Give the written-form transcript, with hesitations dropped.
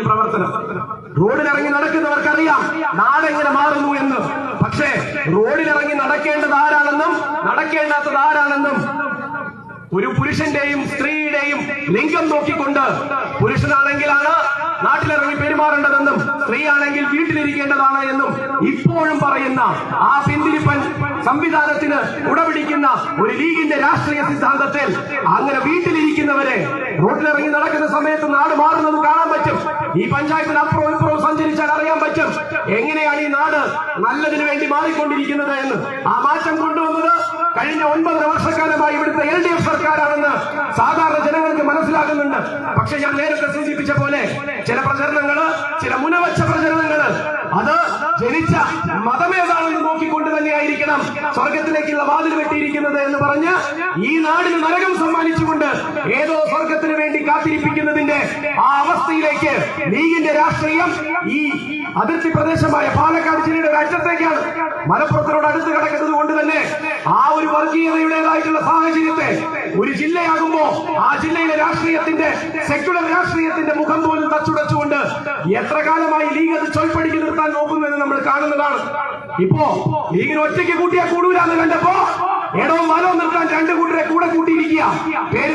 പ്രവർത്തനം. റോഡിലിറങ്ങി നടക്കുന്നവർക്കറിയാം നാടെങ്ങനെ മാറുന്നു എന്ന്. പക്ഷേ റോഡിലിറങ്ങി നടക്കേണ്ടത് ആരാണെന്നും നടക്കേണ്ടാത്തത് ആരാണെന്നും ഒരു പുരുഷന്റെയും സ്ത്രീയുടെയും ലിംഗം നോക്കിക്കൊണ്ട് പുരുഷനാണെങ്കിലാണ് നാട്ടിലിറങ്ങി പെരുമാറേണ്ടതെന്നും സ്ത്രീയാണെങ്കിൽ വീട്ടിലിരിക്കേണ്ടതാണ് എന്നും ഇപ്പോഴും പറയുന്ന ആ പിന്തിരിപ്പൻ സംവിധാനത്തിന് ഉടപിടിക്കുന്ന ഒരു ലീഗിന്റെ രാഷ്ട്രീയ സിദ്ധാന്തത്തിൽ അങ്ങനെ വീട്ടിലിരിക്കുന്നവരെ റോഡിലിറങ്ങി നടക്കുന്ന സമയത്ത് നാട് മാറുന്നത് കാണാൻ പറ്റും. ഈ പഞ്ചായത്തിൽ അപ്പുറവും ഇപ്പുറവും സഞ്ചരിച്ചാൽ അറിയാൻ പറ്റും എങ്ങനെയാണ് ഈ നാട് നല്ലതിനു വേണ്ടി മാറിക്കൊണ്ടിരിക്കുന്നത് എന്ന്. ആ മാറ്റം കൊണ്ടുവന്നത് കഴിഞ്ഞ 9 വർഷക്കാലമായി ഇവിടുത്തെ LDF സർക്കാരാണെന്ന് സാധാരണ ജനങ്ങൾക്ക് മനസ്സിലാകുന്നുണ്ട്. പക്ഷെ ഞാൻ നേരത്തെ സൂചിപ്പിച്ച പോലെ ചില പ്രചരണങ്ങള്, ചില മുനവച്ച പ്രചരണങ്ങള് അത് ജനിച്ച മതമേതാണെന്ന് നോക്കിക്കൊണ്ട് തന്നെയായിരിക്കണം സ്വർഗത്തിലേക്കുള്ള വാതിൽ വെട്ടിയിരിക്കുന്നത് എന്ന് പറഞ്ഞ് ഈ നാടിന് നരകം സമ്മാനിച്ചുകൊണ്ട് ഏതോ സ്വർഗത്തിന് വേണ്ടി കാത്തിരിപ്പിക്കുന്നതിന്റെ ആ അവസ്ഥയിലേക്ക് ലീഗിന്റെ രാഷ്ട്രീയം ഈ അതിർത്തി പ്രദേശമായ പാലക്കാട് ജില്ലയുടെ ഒരു അറ്റത്തേക്കാണ്. മലപ്പുറത്തിനോട് അടുത്ത് കിടക്കുന്നത് കൊണ്ട് തന്നെ ആ ഒരു വർഗീയതയുടേതായിട്ടുള്ള സാഹചര്യത്തെ ഒരു ജില്ലയാകുമ്പോ ആ ജില്ലയിലെ രാഷ്ട്രീയത്തിന്റെ സെക്യുലർ രാഷ്ട്രീയത്തിന്റെ മുഖം പോലും തച്ചുടച്ചുകൊണ്ട് എത്ര കാലമായി ലീഗ് അത് ചൊൽപ്പടിക്ക് നിർത്താൻ നോക്കുന്നതെന്ന് നമ്മൾ കാണുന്നതാണ്. ഇപ്പോ ലീഗിന് ഒറ്റയ്ക്ക് കൂട്ടിയാൽ കൂടൂലെന്ന് കണ്ടപ്പോ ഇടവും വലവും നിർത്താൻ 2 കൂട്ടരെ കൂടെ കൂട്ടിയിരിക്കുക. പേര്